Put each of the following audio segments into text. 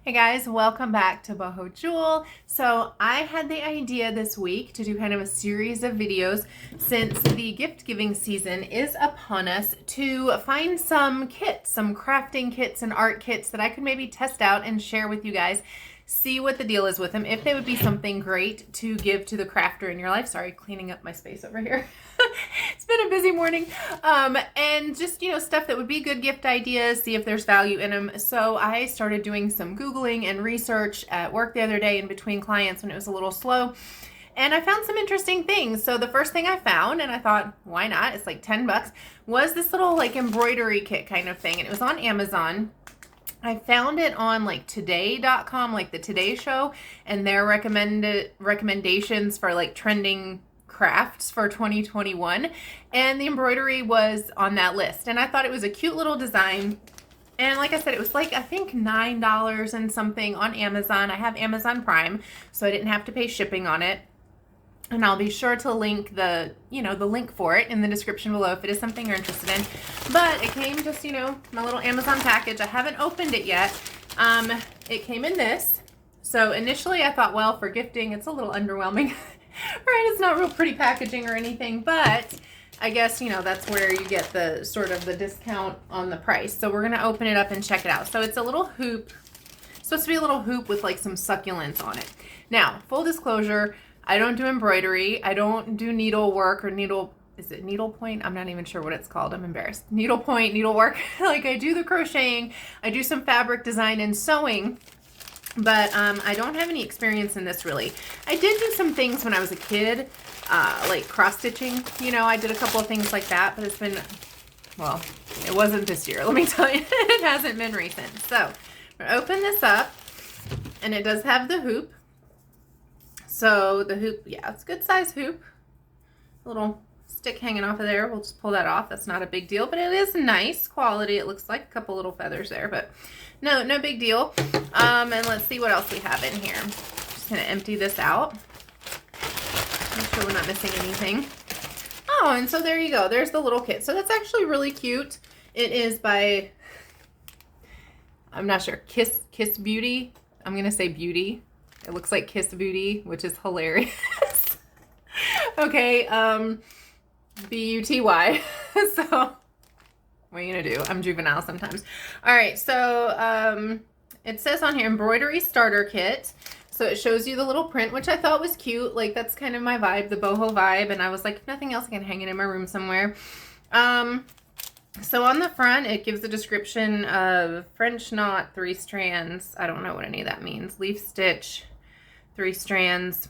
Hey guys, welcome back to Boho Jewel. So I had the idea this week to do kind of a series of videos since the gift giving season is upon us to find some kits, some crafting kits and art kits that I could maybe test out and share with you guys, see what the deal is with them, if they would be something great to give to the crafter in your life. Sorry, cleaning up my space over here. It's been a busy morning. And just, stuff that would be good gift ideas, see if there's value in them. So I started doing some Googling and research at work the other day in between clients when it was a little slow. And I found some interesting things. So the first thing I found, and I thought, why not? It's like 10 bucks, was this little like embroidery kit kind of thing. And it was on Amazon. I found it on like today.com, like the Today Show, and their recommendations for like trending crafts for 2021, and the embroidery was on that list, and I thought it was a cute little design. And like I said, it was like I think $9 and something on Amazon. I have Amazon Prime, so I didn't have to pay shipping on it, and I'll be sure to link the link for it in the description below if it is something you're interested in. But it came just my little Amazon package. I haven't opened it yet. It came in this. So initially I thought, well, for gifting it's a little underwhelming. Right, it's not real pretty packaging or anything, but I guess, that's where you get the sort of the discount on the price. So we're going to open it up and check it out. So it's a little hoop, supposed to be a little hoop with like some succulents on it. Now, full disclosure, I don't do embroidery. I don't do needlework or is it needlepoint? I'm not even sure what it's called. I'm embarrassed. Needlepoint, needlework. Like I do the crocheting, I do some fabric design and sewing. But I don't have any experience in this really. I did do some things when I was a kid, like cross stitching. I did a couple of things like that, but it's been, well, it wasn't this year. Let me tell you, it hasn't been recent. So I'm gonna open this up, and it does have the hoop. So the hoop, yeah, it's a good size hoop. A little stick hanging off of there. We'll just pull that off. That's not a big deal, but it is nice quality. It looks like a couple little feathers there, but no big deal. And let's see what else we have in here. Just gonna empty this out. Make sure we're not missing anything. Oh, and so there you go. There's the little kit. So that's actually really cute. It is by, I'm not sure, Kissbuty. I'm gonna say beauty. It looks like Kissbuty, which is hilarious. Okay, B-U-T-Y. So what are you gonna do? I'm juvenile sometimes. All right, so it says on here embroidery starter kit. So it shows you the little print, which I thought was cute. Like that's kind of my vibe, the boho vibe. And I was like, if nothing else, I can hang it in my room somewhere. So on the front, it gives a description of French knot, 3 strands. I don't know what any of that means. Leaf stitch, 3 strands.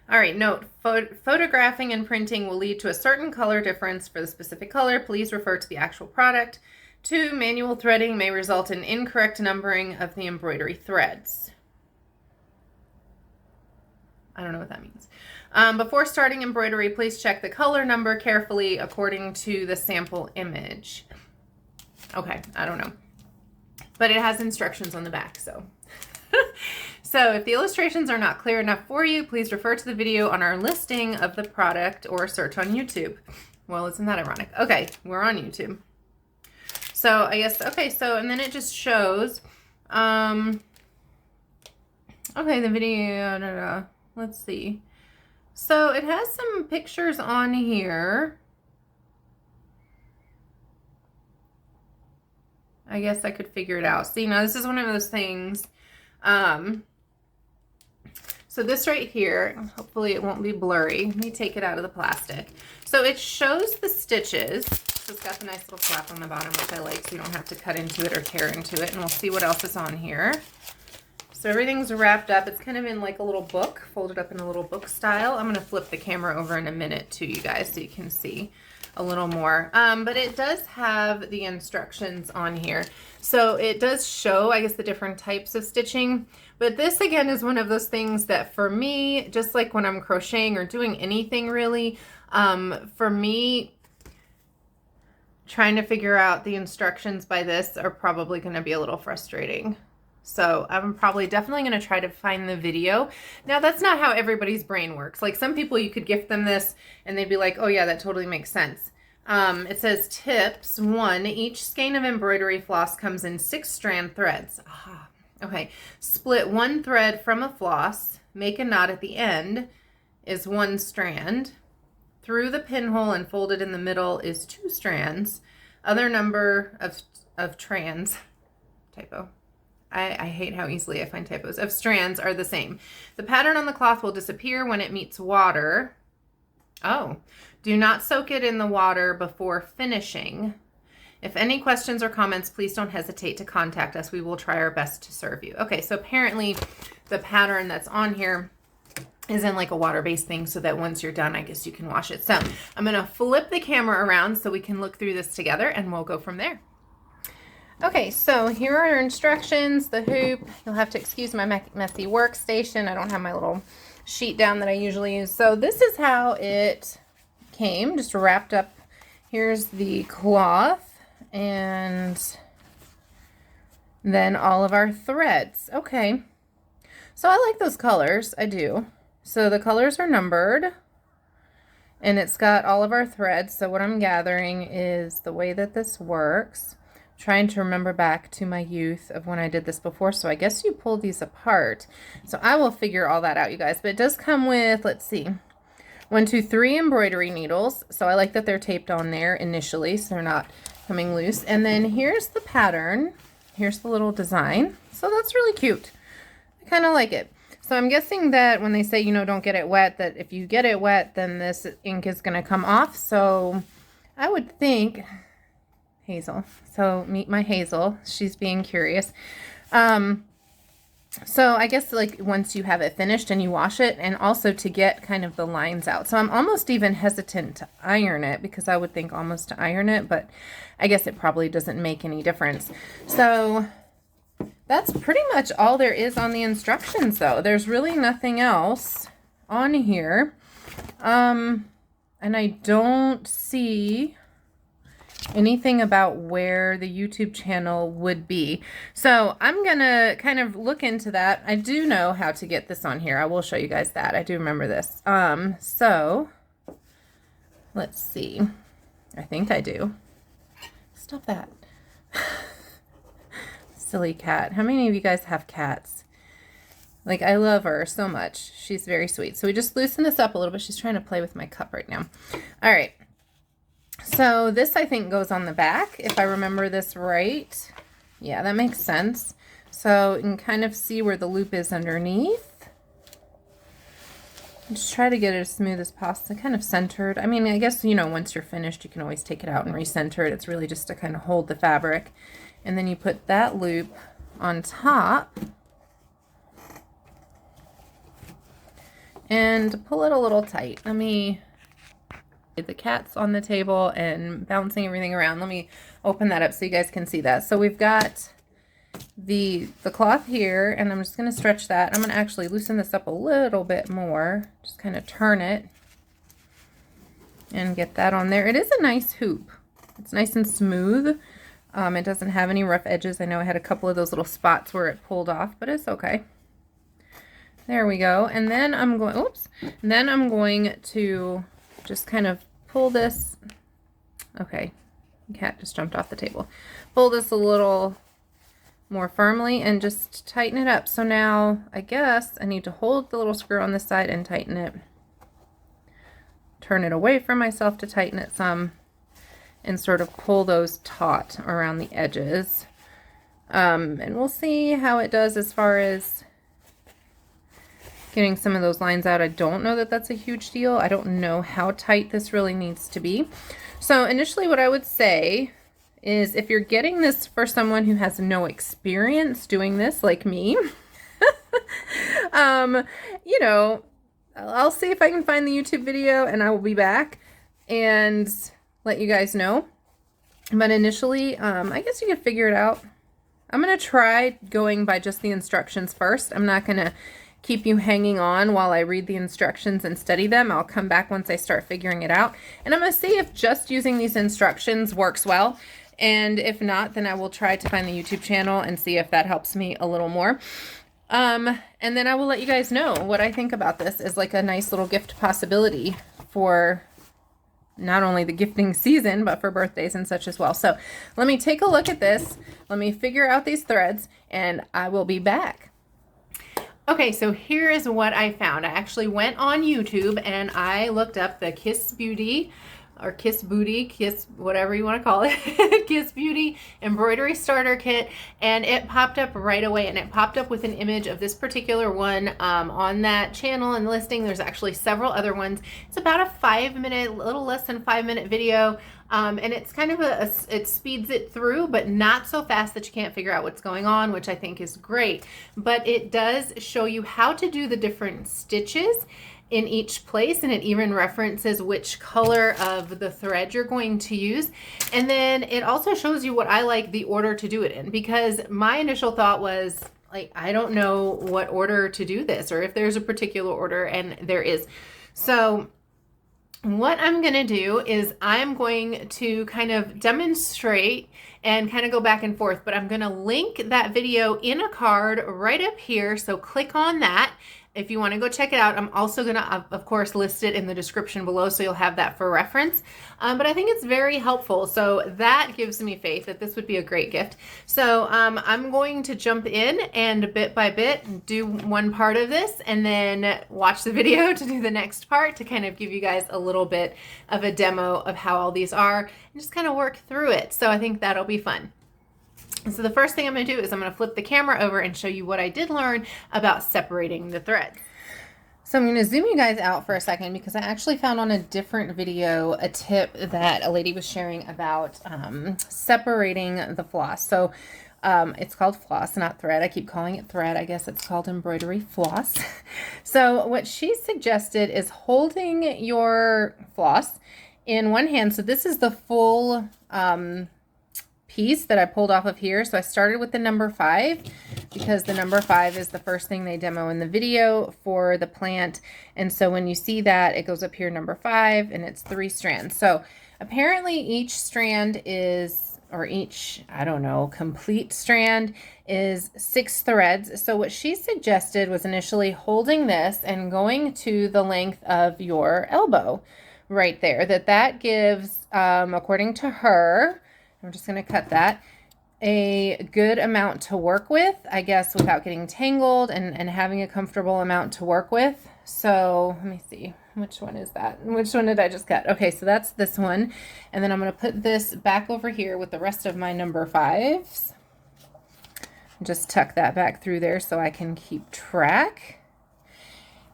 All right, note, photographing and printing will lead to a certain color difference. For the specific color, please refer to the actual product. 2, manual threading may result in incorrect numbering of the embroidery threads. I don't know what that means. Before starting embroidery, please check the color number carefully according to the sample image. Okay, I don't know. But it has instructions on the back, so. So if the illustrations are not clear enough for you, please refer to the video on our listing of the product or search on YouTube. Well, isn't that ironic? Okay, we're on YouTube. So I guess, okay, so, and then it just shows, okay, the video, let's see. So it has some pictures on here. I guess I could figure it out. See, now this is one of those things, so this right here, hopefully it won't be blurry. Let me take it out of the plastic. So it shows the stitches. So it's got the nice little flap on the bottom, which I like, so you don't have to cut into it or tear into it. And we'll see what else is on here. So everything's wrapped up. It's kind of in like a little book, folded up in a little book style. I'm gonna flip the camera over in a minute to you guys so you can see a little more. But it does have the instructions on here. So it does show, I guess, the different types of stitching. But this, again, is one of those things that for me, just like when I'm crocheting or doing anything really, for me, trying to figure out the instructions by this are probably going to be a little frustrating. So I'm probably definitely going to try to find the video. Now, that's not how everybody's brain works. Like some people, you could gift them this and they'd be like, oh yeah, that totally makes sense. It says tips. 1, each skein of embroidery floss comes in 6 strand threads. Ah, Okay, split one thread from a floss, make a knot at the end is 1 strand. Through the pinhole and folded in the middle is 2 strands. Other number of strands, typo. I hate how easily I find typos, of strands are the same. The pattern on the cloth will disappear when it meets water. Oh, do not soak it in the water before finishing. If any questions or comments, please don't hesitate to contact us. We will try our best to serve you. Okay, so apparently the pattern that's on here is in like a water-based thing so that once you're done, I guess you can wash it. So I'm going to flip the camera around so we can look through this together and we'll go from there. Okay, so here are our instructions, the hoop. You'll have to excuse my messy workstation. I don't have my little sheet down that I usually use. So this is how it came, just wrapped up. Here's the cloth and then all of our threads. Okay, so I like those colors, I do. So the colors are numbered and it's got all of our threads. So what I'm gathering is the way that this works. I'm trying to remember back to my youth of when I did this before. So I guess you pull these apart. So I will figure all that out, you guys. But it does come with, let's see, 1, 2, 3 embroidery needles. So I like that they're taped on there initially so they're not coming loose. And then here's the pattern. Here's the little design. So that's really cute. I kind of like it. So I'm guessing that when they say, you know, don't get it wet, that if you get it wet, then this ink is going to come off. So I would think, Hazel. So meet my Hazel. She's being curious. So I guess like once you have it finished and you wash it, and also to get kind of the lines out. So I'm almost even hesitant to iron it because I would think almost to iron it, but I guess it probably doesn't make any difference. So that's pretty much all there is on the instructions though. There's really nothing else on here. And I don't see anything about where the YouTube channel would be. So I'm gonna kind of look into that. I do know how to get this on here. I will show you guys that. I do remember this. So let's see. I think I do. Stop that. Silly cat. How many of you guys have cats? Like, I love her so much. She's very sweet. So we just loosen this up a little bit. She's trying to play with my cup right now. All right. So this, I think, goes on the back, if I remember this right. Yeah, that makes sense. So you can kind of see where the loop is underneath. Just try to get it as smooth as possible, kind of centered. I mean, I guess, you know, once you're finished, you can always take it out and recenter it. It's really just to kind of hold the fabric. And then you put that loop on top and pull it a little tight. Let me, the cat's on the table and bouncing everything around. Let me open that up so you guys can see that. So we've got the cloth here, and I'm just going to stretch that. I'm going to actually loosen this up a little bit more. Just kind of turn it and get that on there. It is a nice hoop. It's nice and smooth. It doesn't have any rough edges. I know I had a couple of those little spots where it pulled off, but it's okay. There we go. And then I'm going, oops. And then I'm going to just kind of pull this. Okay. The cat just jumped off the table. Pull this a little more firmly and just tighten it up. So now I guess I need to hold the little screw on this side and tighten it. Turn it away from myself to tighten it some. And sort of pull those taut around the edges. And we'll see how it does as far as getting some of those lines out. I don't know that that's a huge deal. I don't know how tight this really needs to be. So initially what I would say is if you're getting this for someone who has no experience doing this like me, you know, I'll see if I can find the YouTube video and I will be back and let you guys know. But initially, I guess you could figure it out. I'm going to try going by just the instructions first. I'm not going to keep you hanging on while I read the instructions and study them. I'll come back once I start figuring it out. And I'm going to see if just using these instructions works well. And if not, then I will try to find the YouTube channel and see if that helps me a little more. And then I will let you guys know what I think about this as like a nice little gift possibility for not only the gifting season, but for birthdays and such as well. So let me take a look at this. Let me figure out these threads and I will be back. Okay, so here is what I found. I actually went on YouTube and I looked up the Kissbuty or Kiss whatever you want to call it, Kissbuty Embroidery Starter Kit, and it popped up right away, and it popped up with an image of this particular one on that channel and listing. There's actually several other ones. It's about a 5-minute, a little less than 5-minute video, and it's kind of it speeds it through, but not so fast that you can't figure out what's going on, which I think is great. But it does show you how to do the different stitches in each place, and it even references which color of the thread you're going to use. And then it also shows you what I like the order to do it in, because my initial thought was like, I don't know what order to do this or if there's a particular order, and there is. So what I'm going to do is I'm going to kind of demonstrate and kind of go back and forth, but I'm going to link that video in a card right up here. So click on that if you want to go check it out. I'm also going to, of course, list it in the description below, so you'll have that for reference. But I think it's very helpful. So that gives me faith that this would be a great gift. So I'm going to jump in and bit by bit do one part of this and then watch the video to do the next part, to kind of give you guys a little bit of a demo of how all these are and just kind of work through it. So I think that'll be fun. So the first thing I'm going to do is I'm going to flip the camera over and show you what I did learn about separating the thread. So I'm going to zoom you guys out for a second, because I actually found on a different video a tip that a lady was sharing about separating the floss. So it's called floss, not thread. I keep calling it thread. I guess it's called embroidery floss. So what she suggested is holding your floss in one hand. So this is the full piece that I pulled off of here. So I started with the number 5, because the number 5 is the first thing they demo in the video for the plant. And so when you see that, it goes up here, number 5, and it's 3 strands. So apparently each strand is, or each, I don't know, complete strand is 6 threads. So what she suggested was initially holding this and going to the length of your elbow right there. That gives, according to her, I'm just going to cut that, a good amount to work with, I guess, without getting tangled, and having a comfortable amount to work with. So let me see, which one is that? Which one did I just cut? Okay, so that's this one. And then I'm going to put this back over here with the rest of my number 5s. Just tuck that back through there so I can keep track.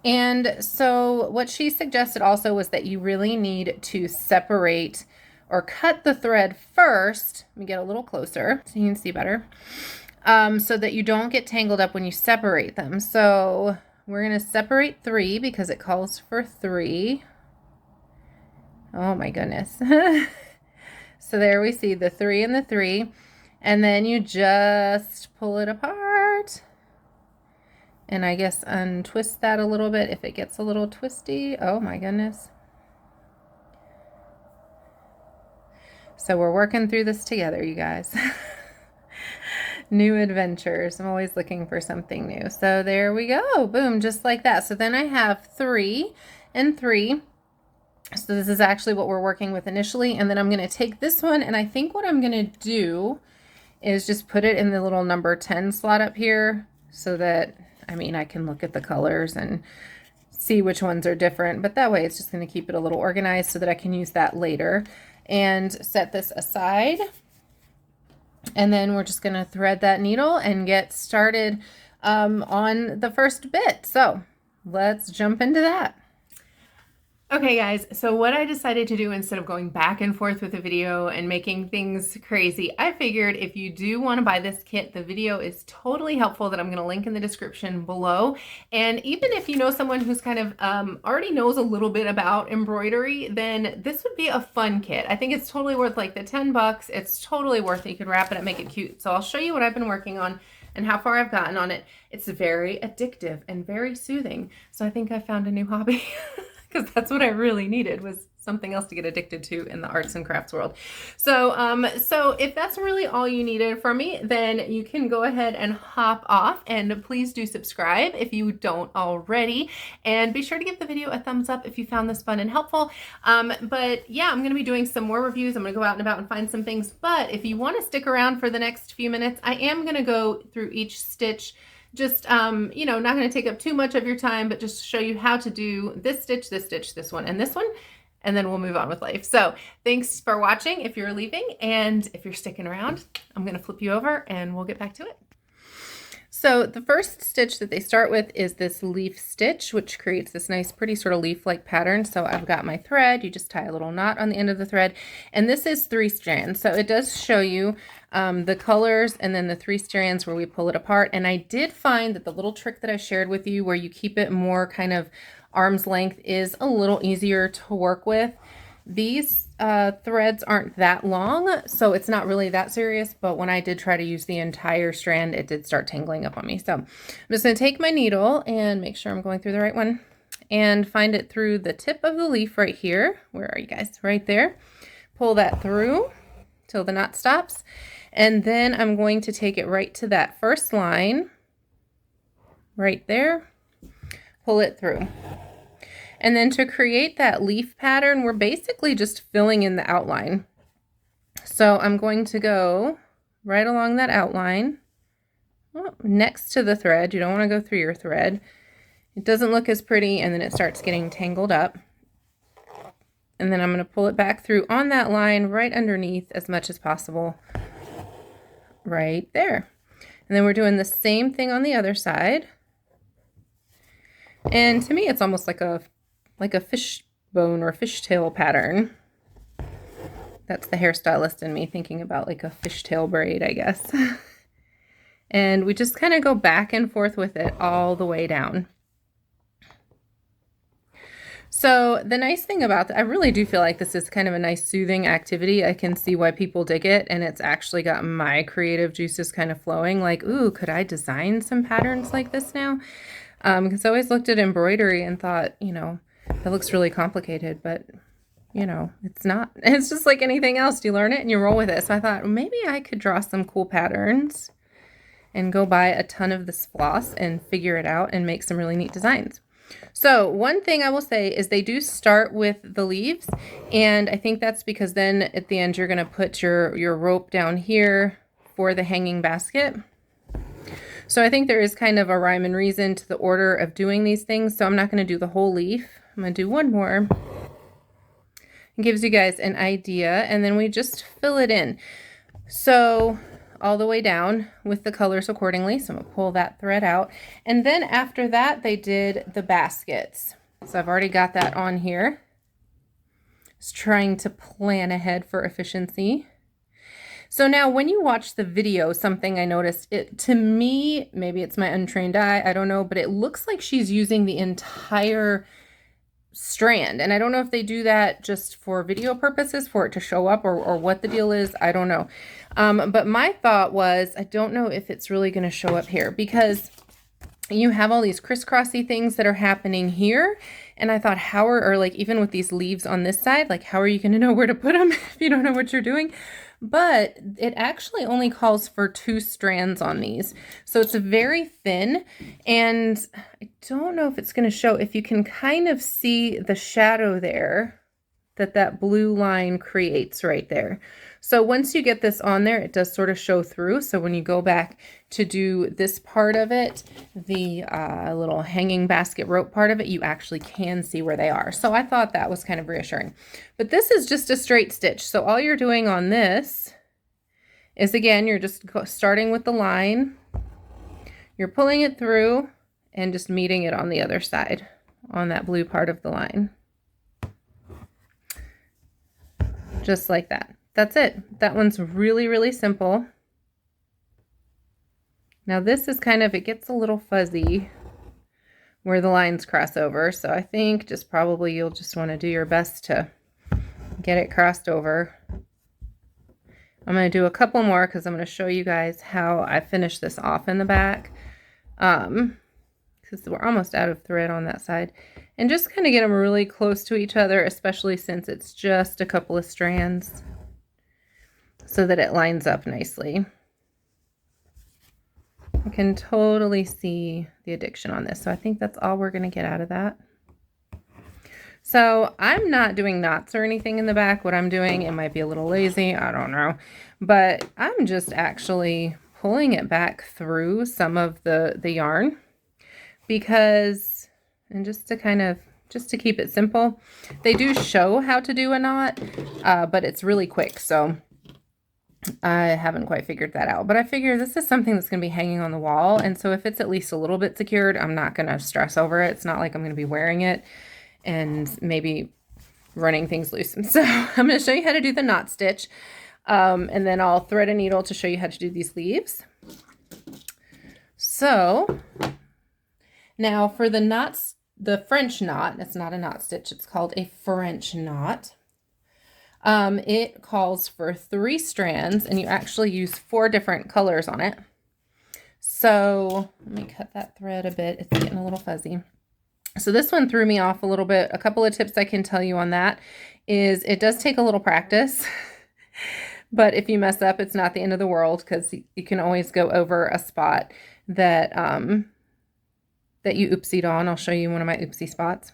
And so what she suggested also was that you really need to separate or cut the thread first. Let me get a little closer so you can see better, so that you don't get tangled up when you separate them. So we're going to separate 3 because it calls for 3. Oh my goodness. So there we see the 3 and the 3, and then you just pull it apart, and I guess untwist that a little bit if it gets a little twisty. Oh my goodness. So we're working through this together, you guys. New adventures. I'm always looking for something new. So there we go. Boom, just like that. So then I have 3 and 3. So this is actually what we're working with initially. And then I'm going to take this one, and I think what I'm going to do is just put it in the little number 10 slot up here, so that, I mean, I can look at the colors and see which ones are different. But that way it's just going to keep it a little organized so that I can use that later. And set this aside, and then we're just going to thread that needle and get started on the first bit. So let's jump into that. Okay guys, so what I decided to do, instead of going back and forth with the video and making things crazy, I figured if you do want to buy this kit, the video is totally helpful that I'm going to link in the description below. And even if you know someone who's kind of already knows a little bit about embroidery, then this would be a fun kit. I think it's totally worth like the 10 bucks. It's totally worth it. You can wrap it and make it cute. So I'll show you what I've been working on and how far I've gotten on it. It's very addictive and very soothing. So I think I found a new hobby. Because that's what I really needed, was something else to get addicted to in the arts and crafts world. So, so if that's really all you needed from me, then you can go ahead and hop off, and please do subscribe if you don't already, and be sure to give the video a thumbs up if you found this fun and helpful. But yeah, I'm going to be doing some more reviews. I'm going to go out and about and find some things, but if you want to stick around for the next few minutes, I am going to go through each stitch. Just, you know, not going to take up too much of your time, but just show you how to do this stitch, this one, and this one, and then we'll move on with life. So thanks for watching if you're leaving, and if you're sticking around, I'm going to flip you over and we'll get back to it. So the first stitch that they start with is this leaf stitch, which creates this nice, pretty sort of leaf-like pattern. So I've got my thread. You just tie a little knot on the end of the thread, and this is 3 strands. So it does show you the colors and then the 3 strands where we pull it apart. And I did find that the little trick that I shared with you, where you keep it more kind of arm's length, is a little easier to work with. These threads aren't that long, so it's not really that serious, but when I did try to use the entire strand, it did start tangling up on me. So I'm just going to take my needle and make sure I'm going through the right one, and find it through the tip of the leaf right here. Where are you guys? Right there. Pull that through till the knot stops, and then I'm going to take it right to that first line right there, pull it through. And then to create that leaf pattern, we're basically just filling in the outline. So I'm going to go right along that outline, next to the thread. You don't want to go through your thread. It doesn't look as pretty, and then it starts getting tangled up. And then I'm going to pull it back through on that line right underneath as much as possible, right there. And then we're doing the same thing on the other side. And to me, it's almost like a fishbone or fishtail pattern. That's the hairstylist in me thinking about like a fishtail braid, I guess. And we just kind of go back and forth with it all the way down. So the nice thing about that, I really do feel like this is kind of a nice soothing activity. I can see why people dig it, and it's actually got my creative juices kind of flowing. Like, ooh, could I design some patterns like this now? Because I always looked at embroidery and thought, you know, that looks really complicated, but you know, it's not. It's just like anything else. You learn it and you roll with it. So I thought, maybe I could draw some cool patterns and go buy a ton of this floss and figure it out and make some really neat designs. So one thing I will say is they do start with the leaves, and I think that's because then at the end you're going to put your rope down here for the hanging basket. So I think there is kind of a rhyme and reason to the order of doing these things. So I'm not going to do the whole leaf. I'm going to do one more. It gives you guys an idea, and then we just fill it in. So all the way down with the colors accordingly. So I'm going to pull that thread out. And then after that, they did the baskets. So I've already got that on here. Just trying to plan ahead for efficiency. So now when you watch the video, something I noticed, to me, maybe it's my untrained eye, I don't know, but it looks like she's using the entire strand. And I don't know if they do that just for video purposes, for it to show up, or what the deal is. I don't know. But my thought was, I don't know if it's really going to show up here, because you have all these crisscrossy things that are happening here. And I thought, or like even with these leaves on this side, like how are you going to know where to put them if you don't know what you're doing? But it actually only calls for 2 strands on these. So it's very thin, and I don't know if it's going to show, if you can kind of see the shadow there that blue line creates right there. So once you get this on there, it does sort of show through. So when you go back to do this part of it, the little hanging basket rope part of it, you actually can see where they are. So I thought that was kind of reassuring. But this is just a straight stitch. So all you're doing on this is, again, you're just starting with the line, you're pulling it through and just meeting it on the other side on that blue part of the line. Just like that. That's it. That one's really, really simple. Now this is kind of, it gets a little fuzzy where the lines cross over. So I think just probably you'll just want to do your best to get it crossed over. I'm going to do a couple more because I'm going to show you guys how I finish this off in the back. Because because we're almost out of thread on that side. And just kind of get them really close to each other, especially since it's just a couple of strands, so that it lines up nicely. I can totally see the addiction on this, so I think that's all we're going to get out of that. So I'm not doing knots or anything in the back. What I'm doing, it might be a little lazy, I don't know, but I'm just actually pulling it back through some of the yarn, because, and just to keep it simple, they do show how to do a knot, but it's really quick, so I haven't quite figured that out. But I figure this is something that's going to be hanging on the wall, and so if it's at least a little bit secured, I'm not going to stress over it. It's not like I'm going to be wearing it and maybe running things loose. And so I'm going to show you how to do the knot stitch, and then I'll thread a needle to show you how to do these leaves. So now for the knots, the French knot, it's not a knot stitch, it's called a French knot. It calls for 3 strands, and you actually use 4 different colors on it. So let me cut that thread a bit. It's getting a little fuzzy. So this one threw me off a little bit. A couple of tips I can tell you on that is it does take a little practice, but if you mess up, it's not the end of the world, because you can always go over a spot that that you oopsied on. I'll show you one of my oopsie spots.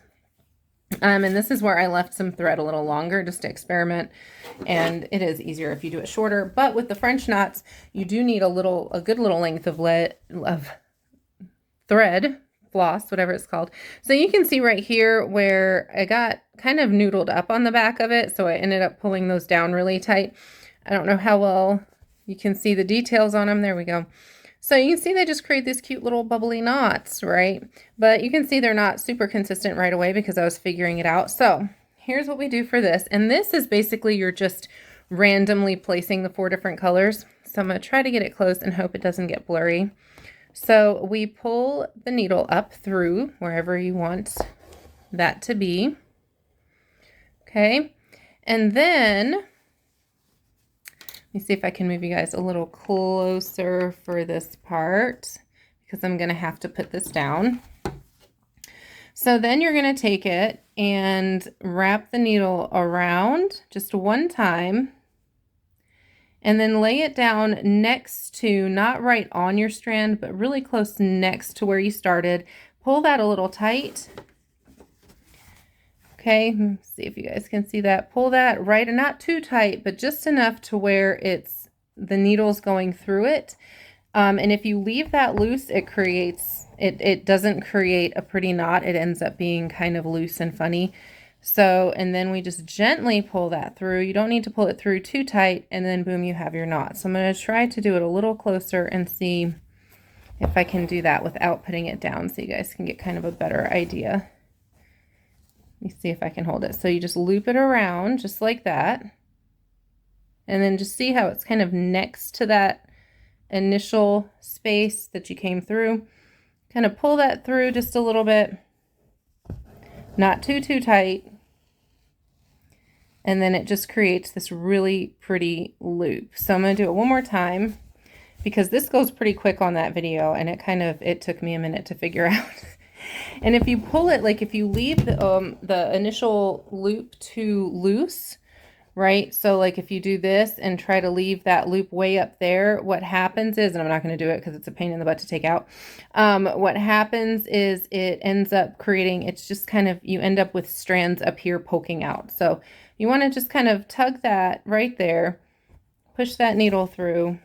And this is where I left some thread a little longer just to experiment, and it is easier if you do it shorter. But with the French knots, you do need a good little length of thread, floss, whatever it's called. So you can see right here where I got kind of noodled up on the back of it, so I ended up pulling those down really tight. I don't know how well you can see the details on them. There we go. So you can see they just create these cute little bubbly knots, right? But you can see they're not super consistent right away because I was figuring it out. So here's what we do for this. And this is basically you're just randomly placing the 4 different colors. So I'm going to try to get it close and hope it doesn't get blurry. So we pull the needle up through wherever you want that to be. Okay. And then let me see if I can move you guys a little closer for this part, because I'm going to have to put this down. So then you're going to take it and wrap the needle around just one time, and then lay it down next to, not right on your strand, but really close next to where you started. Pull that a little tight. Okay, let's see if you guys can see that. Pull that right, and not too tight, but just enough to where the needle's going through it. And if you leave that loose, it doesn't create a pretty knot. It ends up being kind of loose and funny. So, and then we just gently pull that through. You don't need to pull it through too tight, and then boom, you have your knot. So I'm going to try to do it a little closer and see if I can do that without putting it down, so you guys can get kind of a better idea. Let me see if I can hold it. So you just loop it around just like that. And then just see how it's kind of next to that initial space that you came through. Kind of pull that through just a little bit. Not too tight. And then it just creates this really pretty loop. So I'm going to do it one more time, because this goes pretty quick on that video, and it took me a minute to figure out. And if you pull it, like if you leave the initial loop too loose, right? So like if you do this and try to leave that loop way up there, what happens is, and I'm not going to do it because it's a pain in the butt to take out. What happens is it ends up creating, it's just kind of, you end up with strands up here poking out. So you want to just kind of tug that right there, push that needle through,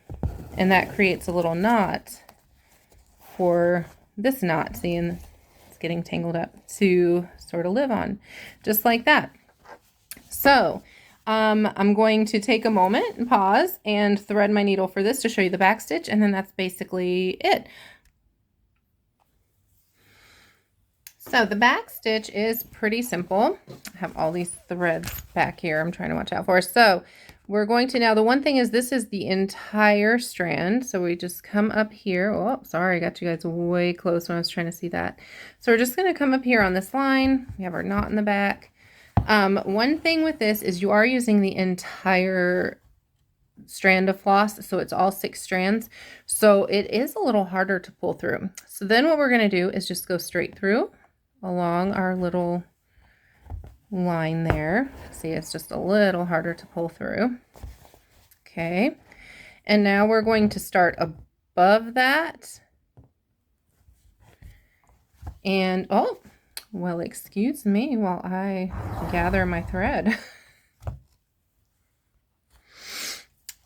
and that creates a little knot for this knot. See, and it's getting tangled up to sort of live on, just like that. So I'm going to take a moment and pause and thread my needle for this to show you the back stitch, and then that's basically it. So the back stitch is pretty simple. I have all these threads back here I'm trying to watch out for. So we're going to, now the one thing is this is the entire strand. So we just come up here. Oh, sorry, I got you guys way close when I was trying to see that. So we're just going to come up here on this line. We have our knot in the back. One thing with this is you are using the entire strand of floss, so it's all 6 strands. So it is a little harder to pull through. So then what we're going to do is just go straight through along our little line there. See, it's just a little harder to pull through. Okay. And now we're going to start above that. And, oh, well, excuse me while I gather my thread.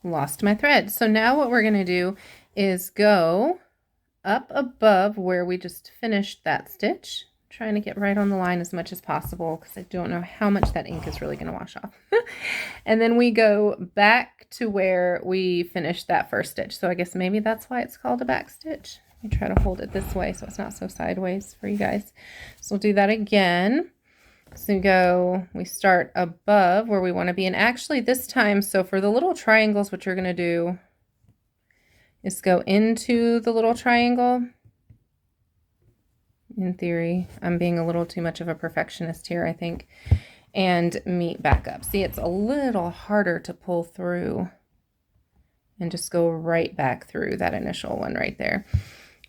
Lost my thread. So now what we're going to do is go up above where we just finished that stitch. Trying to get right on the line as much as possible because I don't know how much that ink is really going to wash off. And then we go back to where we finished that first stitch. So I guess maybe that's why it's called a back stitch. Let me try to hold it this way so it's not so sideways for you guys. So we'll do that again. So we start above where we want to be. And actually this time, so for the little triangles, what you're going to do is go into the little triangle. In theory, I'm being a little too much of a perfectionist here, I think, and meet back up. See, it's a little harder to pull through and just go right back through that initial one right there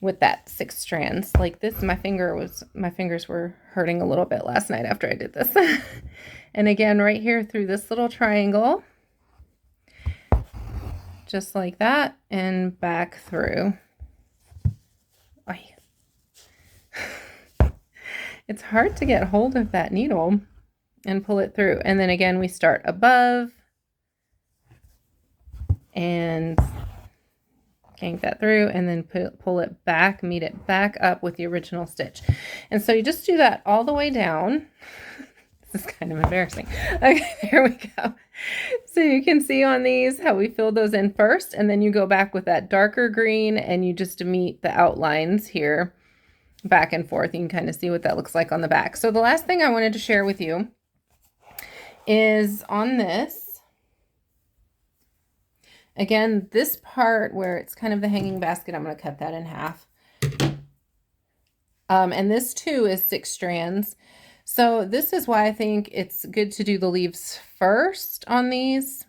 with that 6 strands. Like this, my fingers were hurting a little bit last night after I did this. And again, right here through this little triangle, just like that, and back through. It's hard to get hold of that needle and pull it through. And then again, we start above and yank that through and then pull it back, meet it back up with the original stitch. And so you just do that all the way down. This is kind of embarrassing. Okay, there we go. So you can see on these how we filled those in first, and then you go back with that darker green and you just meet the outlines here back and forth. You can kind of see what that looks like on the back. So the last thing I wanted to share with you is on this. Again, this part where it's kind of the hanging basket, I'm going to cut that in half. And this too is 6 strands. So this is why I think it's good to do the leaves first on these.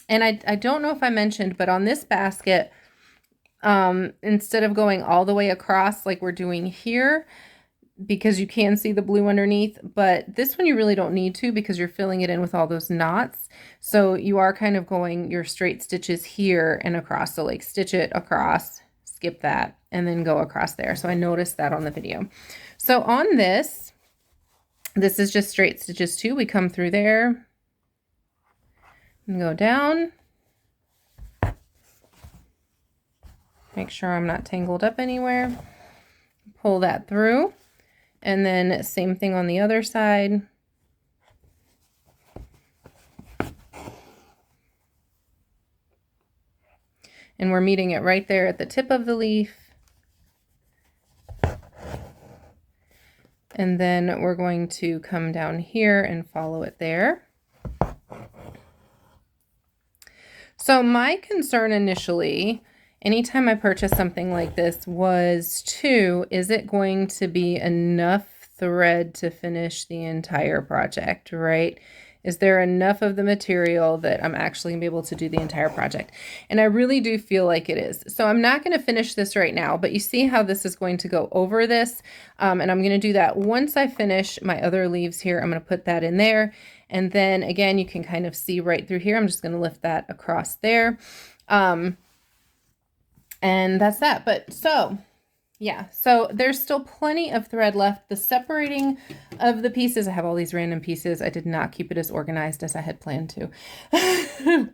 And I don't know if I mentioned, but on this basket, instead of going all the way across like we're doing here, because you can see the blue underneath, but this one you really don't need to because you're filling it in with all those knots. So you are kind of going your straight stitches here and across. So like stitch it across, skip that, and then go across there. So I noticed that on the video. So on this is just straight stitches too. We come through there and go down. Make sure I'm not tangled up anywhere. Pull that through. And then same thing on the other side. And we're meeting it right there at the tip of the leaf. And then we're going to come down here and follow it there. So my concern initially, anytime I purchase something like this, was is it going to be enough thread to finish the entire project, right? Is there enough of the material that I'm actually going to be able to do the entire project? And I really do feel like it is. So I'm not going to finish this right now, but you see how this is going to go over this. And I'm going to do that once I finish my other leaves here. I'm going to put that in there. And then again, you can kind of see right through here. I'm just going to lift that across there. And that's that. But so yeah, so there's still plenty of thread left. The separating of the pieces, I have all these random pieces. I did not keep it as organized as I had planned to.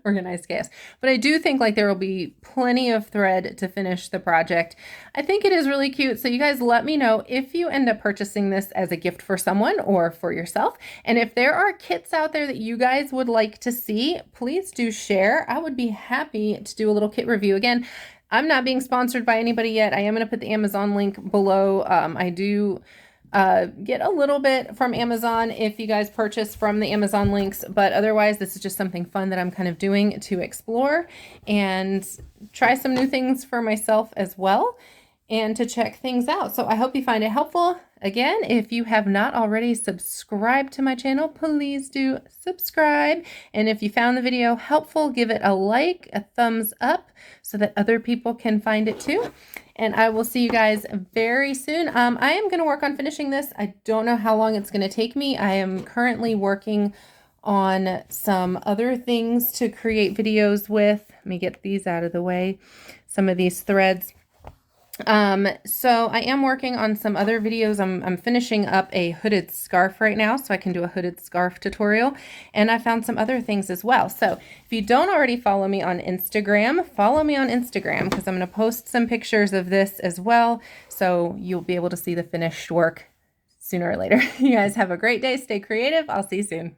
Organized chaos. But I do think like there will be plenty of thread to finish the project. I think it is really cute. So you guys let me know if you end up purchasing this as a gift for someone or for yourself. And if there are kits out there that you guys would like to see, please do share. I would be happy to do a little kit review. Again, I'm not being sponsored by anybody yet. I am going to put the Amazon link below. I do get a little bit from Amazon if you guys purchase from the Amazon links, but otherwise this is just something fun that I'm kind of doing to explore and try some new things for myself as well. and to check things out. So I hope you find it helpful. Again, if you have not already subscribed to my channel, please do subscribe. And if you found the video helpful, give it a like, a thumbs up, so that other people can find it too. And I will see you guys very soon. I am going to work on finishing this. I don't know how long it's going to take me. I am currently working on some other things to create videos with. Let me get these out of the way. Some of these threads. So I am working on some other videos. I'm finishing up a hooded scarf right now, so I can do a hooded scarf tutorial, and I found some other things as well. So if you don't already follow me on Instagram, follow me on Instagram, because I'm going to post some pictures of this as well, so you'll be able to see the finished work sooner or later. You guys have a great day. Stay creative. I'll see you soon.